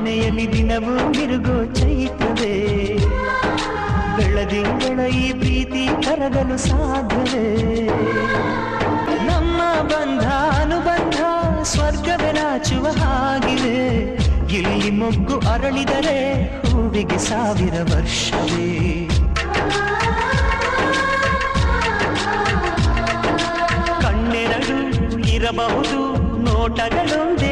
ಮನೆಯಲ್ಲಿ ದಿನವೂ ಮಿರುಗೋ ಚೈತ್ರವೇ ಬೆಳದಿಂಗಳ ಈ ಪ್ರೀತಿ ಕರಗಲು ಸಾಧ್ಯವೇ ನಮ್ಮ ಬಂಧ ಅನುಬಂಧ ಸ್ವರ್ಗವೇ ನಾಚುವ ಹಾಗಿವೆ ಇಲ್ಲಿ ಮೊಗ್ಗು ಅರಳಿದರೆ ಹೂವಿಗೆ 1000 ವರ್ಷವೇ ಕಣ್ಣೆರಡು ಇರಬಹುದು ನೋಟಗಳೊಂದೇ